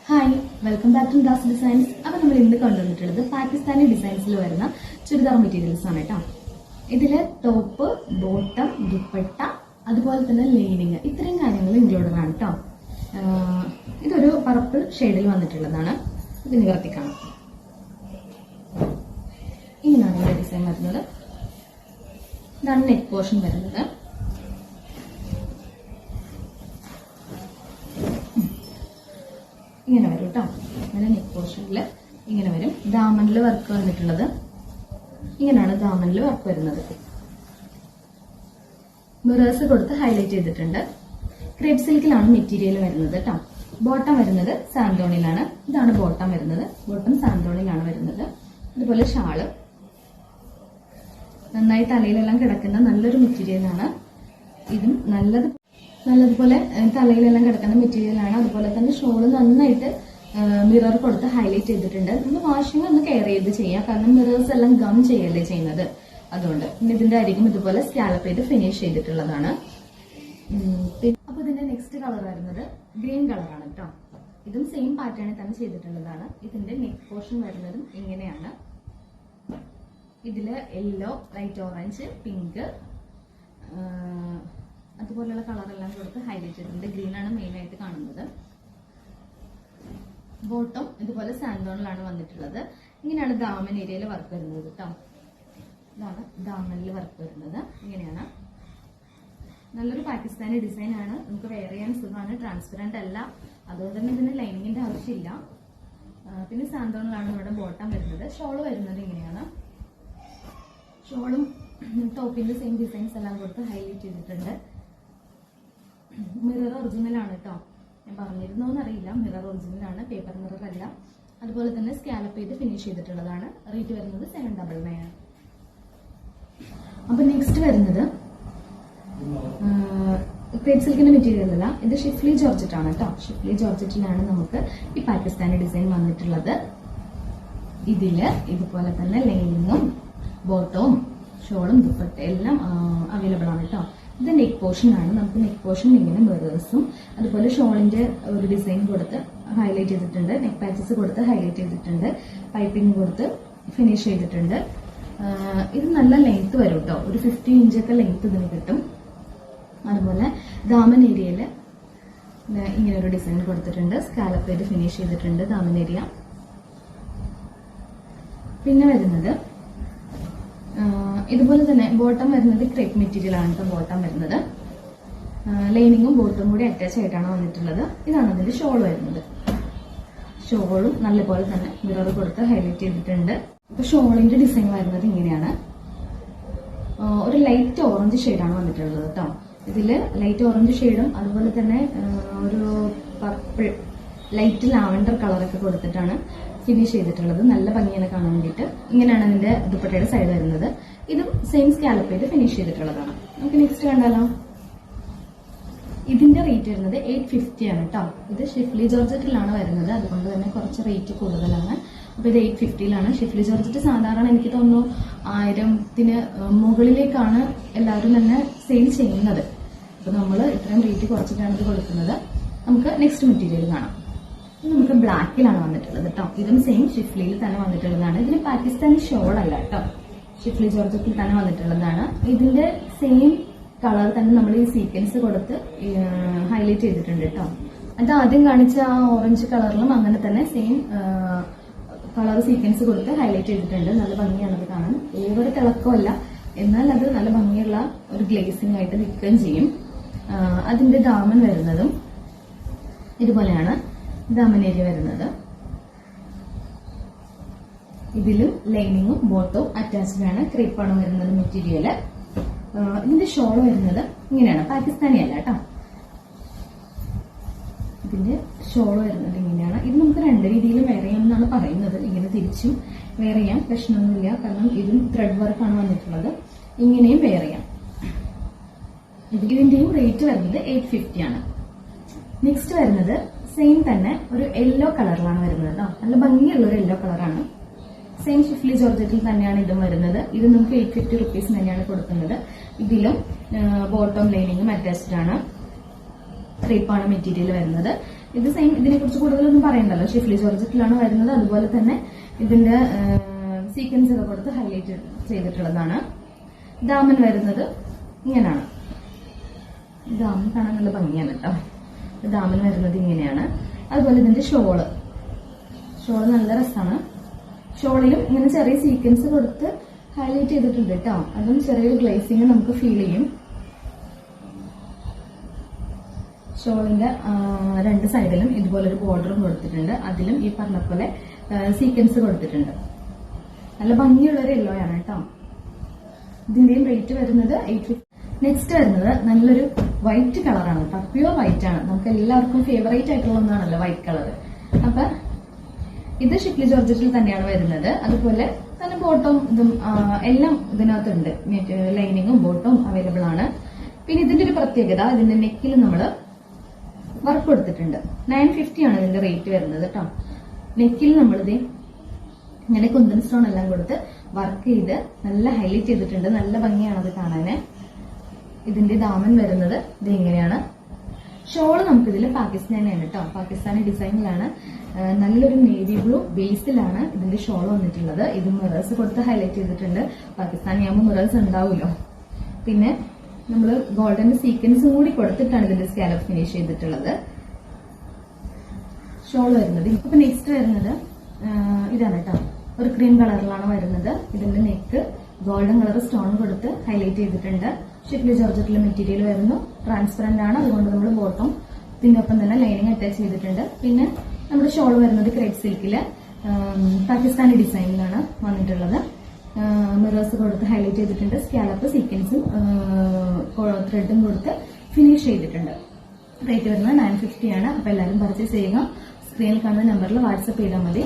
Hi, welcome back to Das designs. അപ്പൊ നമ്മൾ ഇന്ന് കൊണ്ടുവന്നിട്ടുള്ളത് പാകിസ്ഥാനി ഡിസൈൻസിൽ വരുന്ന ചുരിദാർ മെറ്റീരിയൽസ് ആണ് കേട്ടോ. ഇതില് ടോപ്പ്, ബോട്ടം, ദുപ്പട്ട, അതുപോലെ തന്നെ ലൈനിങ്, ഇത്രയും കാര്യങ്ങൾ ഇൻക്ലൂഡഡ് ആണ് കേട്ടോ. ഇതൊരു പർപ്പിൾ ഷെയ്ഡിൽ വന്നിട്ടുള്ളതാണ്. ഇത് നിവർത്തി കാണാം. ഇങ്ങനെയാണ് ഇവിടെ ഡിസൈൻ വരുന്നത്. ഇതാണ് നെക്ക് പോർഷൻ വരുന്നത്. ഇങ്ങനെ വരും കേട്ടോ. അങ്ങനെ നെക്ക് പോർഷനിൽ ഇങ്ങനെ വരും. ദാമനിൽ വർക്ക് വന്നിട്ടുള്ളത് ഇങ്ങനെയാണ്. ദാമനിൽ വർക്ക് വരുന്നത് മിറേഴ്സ് കൊടുത്ത് ഹൈലൈറ്റ് ചെയ്തിട്ടുണ്ട്. ക്രേപ്പ് സിൽക്കിലാണ് മെറ്റീരിയൽ വരുന്നത് കേട്ടോ. ബോട്ടം വരുന്നത് സാന്തോണിലാണ്. ഇതാണ് ബോട്ടം വരുന്നത്. ബോട്ടം സാന്തോണിലാണ് വരുന്നത്. അതുപോലെ ഷാള് നന്നായി തലയിലെല്ലാം കിടക്കുന്ന നല്ലൊരു മെറ്റീരിയലാണ്. ഇതും നല്ലതുപോലെ തലയിലെല്ലാം കിടക്കുന്ന മെറ്റീരിയലാണ്. അതുപോലെ തന്നെ ഷോള് നന്നായിട്ട് മിറർ കൊടുത്ത് ഹൈലൈറ്റ് ചെയ്തിട്ടുണ്ട്. നമ്മൾ വാഷിംഗ് ഒന്ന് കെയർ ചെയ്ത് ചെയ്യാം, കാരണം മിറേഴ്സ് എല്ലാം ഗം ചെയ്യല്ലേ ചെയ്യുന്നത്. അതുകൊണ്ട് പിന്നെ ഇതിന്റെ അരികും ഇതുപോലെ സ്കാലപ്പ് ചെയ്ത് ഫിനിഷ് ചെയ്തിട്ടുള്ളതാണ്. അപ്പൊ ഇതിന്റെ നെക്സ്റ്റ് കളർ വരുന്നത് ഗ്രീൻ കളറാണ് കേട്ടോ. ഇതും സെയിം പാറ്റേണിൽ തന്നെ ചെയ്തിട്ടുള്ളതാണ്. ഇതിന്റെ നെക്ക് പോർഷൻ വരുന്നതും ഇങ്ങനെയാണ്. ഇതില് യെല്ലോ, ലൈറ്റ് ഓറഞ്ച്, പിങ്ക്, അതുപോലെയുള്ള കളറെല്ലാം കൊടുത്ത് ഹൈലൈറ്റ് ചെയ്തിട്ടുണ്ട്. ഗ്രീൻ ആണ് മെയിൻ ആയിട്ട് കാണുന്നത്. ബോട്ടം ഇതുപോലെ സാൻഡോണിലാണ് വന്നിട്ടുള്ളത്. ഇങ്ങനെയാണ് ദാമൻ ഏരിയയിൽ വർക്ക് വരുന്നത് കേട്ടോ. ഇതാണ് ദാമനിൽ വർക്ക് വരുന്നത്. ഇങ്ങനെയാണ്. നല്ലൊരു പാകിസ്ഥാനി ഡിസൈൻ ആണ്. നമുക്ക് വെയർ ചെയ്യാൻ സുഖമാണ്. ട്രാൻസ്പെറന്റ് അല്ല, അതുകൊണ്ട് തന്നെ ഇതിന് ലൈനിങ്ങിന്റെ ആവശ്യമില്ല. പിന്നെ സാന്തോണിലാണ് ഇവിടെ ബോട്ടം വരുന്നത്. ഷോള് വരുന്നത് ഇങ്ങനെയാണ്. ഷോളും ടോപ്പിന്റെ സെയിം ഡിസൈൻസ് എല്ലാം കൊടുത്ത് ഹൈലൈറ്റ് ചെയ്തിട്ടുണ്ട്. മിറർ ഒറിജിനൽ ആണ് കേട്ടോ. ഞാൻ പറഞ്ഞിരുന്നോന്നറിയില്ല. മിറർ ഒറിജിനൽ ആണ്, പേപ്പർ മിറർ അല്ല. അതുപോലെ തന്നെ സ്കാലപ്പ് ചെയ്ത് ഫിനിഷ് ചെയ്തിട്ടുള്ളതാണ്. റേറ്റ് വരുന്നത് 799 ആണ്. അപ്പൊ നെക്സ്റ്റ് വരുന്നത് ക്രേപ്പ് സിൽക്കിന്റെ മെറ്റീരിയൽ അല്ല, ഇത് ഷിഫ്ലി ജോർജറ്റ് ആണ് കേട്ടോ. ഷിഫ്ലി ജോർജറ്റിലാണ് നമുക്ക് ഈ പാകിസ്ഥാനി ഡിസൈൻ വന്നിട്ടുള്ളത്. ഇതില് ഇതുപോലെ തന്നെ ലൈനിങ്ങും ബോട്ടവും ഷോളും ദുപ്പട്ട എല്ലാം അവൈലബിൾ ആണ് കേട്ടോ. ഇത് നെക്ക് പോർഷൻ ആണ്. നമുക്ക് നെക്ക് പോർഷൻ ഇങ്ങനെ മിറേഴ്സും അതുപോലെ ഷോളിന്റെ ഒരു ഡിസൈൻ കൊടുത്ത് ഹൈലൈറ്റ് ചെയ്തിട്ടുണ്ട്. നെക്ക് പാച്ചസ് കൊടുത്ത് ഹൈലൈറ്റ് ചെയ്തിട്ടുണ്ട്. പൈപ്പിംഗ് കൊടുത്ത് ഫിനിഷ് ചെയ്തിട്ടുണ്ട്. ഇത് നല്ല ലെങ്ത് വരും കേട്ടോ. ഒരു 50 ഇഞ്ചൊക്കെ ലെങ്ത് ഇതിന് കിട്ടും. അതുപോലെ ദാമൻ ഏരിയയില് ഇങ്ങനെ ഒരു ഡിസൈൻ കൊടുത്തിട്ടുണ്ട്. സ്കാലപ്പ് ചെയ്ത് ഫിനിഷ് ചെയ്തിട്ടുണ്ട് ദാമൻ ഏരിയ. പിന്നെ വരുന്നത് ഇതുപോലെ തന്നെ ബോട്ടം വരുന്നത് ക്രേപ്പ് മെറ്റീരിയൽ ആണ് കേട്ടോ. ബോട്ടം വരുന്നത് ലൈനിങ്ങും ബോട്ടും കൂടി അറ്റാച്ച് ആയിട്ടാണ് വന്നിട്ടുള്ളത്. ഇതാണ് അതിന്റെ ഷോൾ വരുന്നത്. ഷോളും നല്ലപോലെ തന്നെ മിറർ കൊടുത്ത് ഹൈലൈറ്റ് ചെയ്തിട്ടുണ്ട്. ഇപ്പൊ ഷോളിന്റെ ഡിസൈൻ വരുന്നത് ഇങ്ങനെയാണ്. ഒരു ലൈറ്റ് ഓറഞ്ച് ഷെയ്ഡാണ് വന്നിട്ടുള്ളത് കേട്ടോ. ഇതില് ലൈറ്റ് ഓറഞ്ച് ഷെയ്ഡും അതുപോലെ തന്നെ ഒരു പർപ്പിൾ, ലൈറ്റ് ലാവൻഡർ കളറൊക്കെ കൊടുത്തിട്ടാണ് ഫിനിഷ് ചെയ്തിട്ടുള്ളത്. നല്ല ഭംഗിയാണ് കാണാൻ വേണ്ടിയിട്ട്. ഇങ്ങനെയാണ് അതിന്റെ ദുപ്പട്ടയുടെ സൈഡ് വരുന്നത്. ഇതും സെയിം സ്കാലപ്പ് ചെയ്ത് ഫിനിഷ് ചെയ്തിട്ടുള്ളതാണ്. നമുക്ക് നെക്സ്റ്റ് കണ്ടാലോ. ഇതിന്റെ റേറ്റ് വരുന്നത് 850 ആണ് കേട്ടോ. ഇത് ഷിഫ്ലി ജോർജറ്റിലാണ് വരുന്നത്, അതുകൊണ്ട് തന്നെ കുറച്ച് റേറ്റ് കൂടുതലാണ്. അപ്പൊ ഇത് 850ലാണ്. ഷിഫ്ലി ജോർജറ്റ് സാധാരണ എനിക്ക് തോന്നുന്നു 1000ന് മുകളിലേക്കാണ് എല്ലാവരും തന്നെ സെയിൽ ചെയ്യുന്നത്. അപ്പൊ നമ്മൾ ഇത്രയും റേറ്റ് കുറച്ചിട്ടാണ് ഇത് കൊടുക്കുന്നത്. നമുക്ക് നെക്സ്റ്റ് മെറ്റീരിയൽ കാണാം. നമുക്ക് ബ്ലാക്കിലാണ് വന്നിട്ടുള്ളത് കേട്ടോ. ഇതും സെയിം ഷിഫ്ലിയിൽ തന്നെ വന്നിട്ടുള്ളതാണ്. ഇതിന് പാകിസ്ഥാനി ഷോൾ അല്ല കേട്ടോ. ഷിഫ്ലി ജോർജറ്റിൽ തന്നെ വന്നിട്ടുള്ളതാണ്. ഇതിന്റെ സെയിം കളർ തന്നെ നമ്മൾ ഈ സീക്വൻസ് കൊടുത്ത് ഹൈലൈറ്റ് ചെയ്തിട്ടുണ്ട് കേട്ടോ. അത് ആദ്യം കാണിച്ച ആ ഓറഞ്ച് കളറിലും അങ്ങനെ തന്നെ സെയിം കളർ സീക്വൻസ് കൊടുത്ത് ഹൈലൈറ്റ് ചെയ്തിട്ടുണ്ട്. നല്ല ഭംഗിയാണ് അത് കാണാൻ. ഏതൊരു തിളക്കമല്ല, എന്നാൽ അത് നല്ല ഭംഗിയുള്ള ഒരു ഗ്ലേസിംഗ് ആയിട്ട് നിൽക്കുകയും ചെയ്യും. അതിന്റെ ദാമൻ വരുന്നതും ഇതുപോലെയാണ്. ദാമൻ ഏരിയ വരുന്നത്. ഇതിലും ലൈനിങ്ങും ബോട്ടവും അറ്റാച്ച്ഡ് ആണ്. ക്രീപ്പാണ് വരുന്നത് മെറ്റീരിയല്. ഇതിന്റെ ഷോൾ വരുന്നത് ഇങ്ങനെയാണ്. പാകിസ്ഥാനി അല്ല കേട്ടോ. ഇതിന്റെ ഷോൾ വരുന്നത് ഇങ്ങനെയാണ്. ഇത് നമുക്ക് രണ്ട് രീതിയിലും വെയർ ചെയ്യാം എന്നാണ് പറയുന്നത്. ഇങ്ങനെ തിരിച്ചും വെയർ ചെയ്യാം, പ്രശ്നമൊന്നുമില്ല. കാരണം ഇതും ത്രെഡ് വർക്കാണ് വന്നിട്ടുള്ളത്. ഇങ്ങനെയും വെയർ ചെയ്യാം. ഇതിന്റെയും റേറ്റ് വരുന്നത് 850 ആണ്. നെക്സ്റ്റ് വരുന്നത് സെയിം തന്നെ ഒരു യെല്ലോ കളറിലാണ് വരുന്നത് കേട്ടോ. നല്ല ഭംഗിയുള്ള ഒരു യെല്ലോ കളറാണ്. സെയിം ഷിഫ്ലി ജോർജറ്റിൽ തന്നെയാണ് ഇതും വരുന്നത്. ഇത് നമുക്ക് 850 റുപ്പീസ് തന്നെയാണ് കൊടുക്കുന്നത്. ഇതിലും ബോട്ടം ലൈനിങ്ങും അറ്റാച്ച്ഡ് ആണ്. ക്രീപ്പാണ് മെറ്റീരിയൽ വരുന്നത്. ഇത് സെയിം, ഇതിനെ കുറിച്ച് കൂടുതലൊന്നും പറയണ്ടല്ലോ, ഷിഫ്ലി ജോർജറ്റിലാണ് വരുന്നത്. അതുപോലെ തന്നെ ഇതിന്റെ സീക്വൻസ് ഒക്കെ കൊടുത്ത് ഹൈലൈറ്റ് ചെയ്തിട്ടുള്ളതാണ്. ദാമൻ വരുന്നത് ഇങ്ങനെയാണ്. ദാമൻ കാണാൻ നല്ല ഭംഗിയാണ് കേട്ടോ. ദാമൻ വരുന്നത് ഇങ്ങനെയാണ്. അതുപോലെ ഇതിന്റെ ഷോള് നല്ല രസമാണ്. ഷോളിലും ഇങ്ങനെ ചെറിയ സീക്വൻസ് കൊടുത്ത് ഹൈലൈറ്റ് ചെയ്തിട്ടുണ്ട് കേട്ടോ. അതും ചെറിയൊരു ഗ്ലേസിങ് നമുക്ക് ഫീൽ ചെയ്യും. ഷോളിന്റെ രണ്ട് സൈഡിലും ഇതുപോലൊരു ബോർഡറും കൊടുത്തിട്ടുണ്ട്. അതിലും ഈ പറഞ്ഞ പോലെ സീക്വൻസ് കൊടുത്തിട്ടുണ്ട്. നല്ല ഭംഗിയുള്ളൊരു യെല്ലോ ആണ് കേട്ടോ. ഇതിന്റെയും റേറ്റ് വരുന്നത് 850. നെക്സ്റ്റ് വരുന്നത് നല്ലൊരു വൈറ്റ് കളറാണ് കേട്ടോ. പ്യുവർ വൈറ്റ് ആണ്. നമുക്ക് എല്ലാവർക്കും ഫേവറേറ്റ് ആയിട്ടുള്ള ഒന്നാണല്ലോ വൈറ്റ് കളർ. അപ്പൊ ഇത് ഷിഫ്ലി ജോർജറ്റിൽ തന്നെയാണ് വരുന്നത്. അതുപോലെ തന്നെ ബോട്ടവും ഇതും എല്ലാം ഇതിനകത്തുണ്ട്. ലൈനിങ്ങും ബോട്ടവും അവൈലബിൾ ആണ്. പിന്നെ ഇതിന്റെ ഒരു പ്രത്യേകത, ഇതിന്റെ നെക്കിൽ നമ്മൾ വർക്ക് കൊടുത്തിട്ടുണ്ട്. 950 ആണ് ഇതിന്റെ റേറ്റ് വരുന്നത് കേട്ടോ. നെക്കിൽ നമ്മളിത് ഇങ്ങനെ കുന്തൻ സ്റ്റോൺ എല്ലാം കൊടുത്ത് വർക്ക് ചെയ്ത് നല്ല ഹൈലൈറ്റ് ചെയ്തിട്ടുണ്ട്. നല്ല ഭംഗിയാണ് അത് കാണാന്. ഇതിന്റെ ദാമൻ വരുന്നത് ഇത് ഇങ്ങനെയാണ്. ഷോള് നമുക്കിതിൽ പാകിസ്ഥാനിയാണ് കേട്ടോ. പാകിസ്ഥാനി ഡിസൈനിലാണ്. നല്ലൊരു നേവി ബ്ലൂ ബേസിലാണ് ഇതിന്റെ ഷോൾ വന്നിട്ടുള്ളത്. ഇത് മിറേഴ്സ് കൊടുത്ത് ഹൈലൈറ്റ് ചെയ്തിട്ടുണ്ട്. പാകിസ്ഥാനി ആകുമ്പോൾ മിറേഴ്സ് ഉണ്ടാവുമല്ലോ. പിന്നെ നമ്മൾ ഗോൾഡന്റെ സീക്വൻസും കൂടി കൊടുത്തിട്ടാണ് ഇതിന്റെ സ്കാലപ്പ് ഫിനിഷ് ചെയ്തിട്ടുള്ളത്. ഷോൾ വരുന്നത് ഇപ്പൊ നെക്സ്റ്റ് വരുന്നത് ഇതാണ് കേട്ടോ. ഒരു ക്രീം കളറിലാണ് വരുന്നത്. ഇതിന്റെ നെക്ക് ഗോൾഡൻ കളർ സ്റ്റോൺ കൊടുത്ത് ഹൈലൈറ്റ് ചെയ്തിട്ടുണ്ട്. ഷിഫ്ലി ജോർജറ്റിലെ മെറ്റീരിയൽ വരുന്നു. ട്രാൻസ്പെറന്റ് ആണ്. അതുകൊണ്ട് നമ്മൾ ബോട്ടം ഇതിനൊപ്പം തന്നെ ലൈനിങ് അറ്റാച്ച് ചെയ്തിട്ടുണ്ട്. പിന്നെ നമ്മുടെ ഷോൾ വരുന്നത് ക്രേപ്പ് സിൽക്കില് പാകിസ്ഥാനി ഡിസൈനിലാണ് വന്നിട്ടുള്ളത്. മിറേഴ്സ് കൊടുത്ത് ഹൈലൈറ്റ് ചെയ്തിട്ടുണ്ട്. സ്കാലപ്പ് സീക്വൻസും ത്രെഡും കൊടുത്ത് ഫിനിഷ് ചെയ്തിട്ടുണ്ട്. റേറ്റ് വരുന്നത് 950 ആണ്. അപ്പൊ എല്ലാവരും പർച്ചേസ് ചെയ്യുക. സ്ക്രീനിൽ കാണുന്ന നമ്പറിൽ വാട്സ്ആപ്പ് ചെയ്താൽ മതി.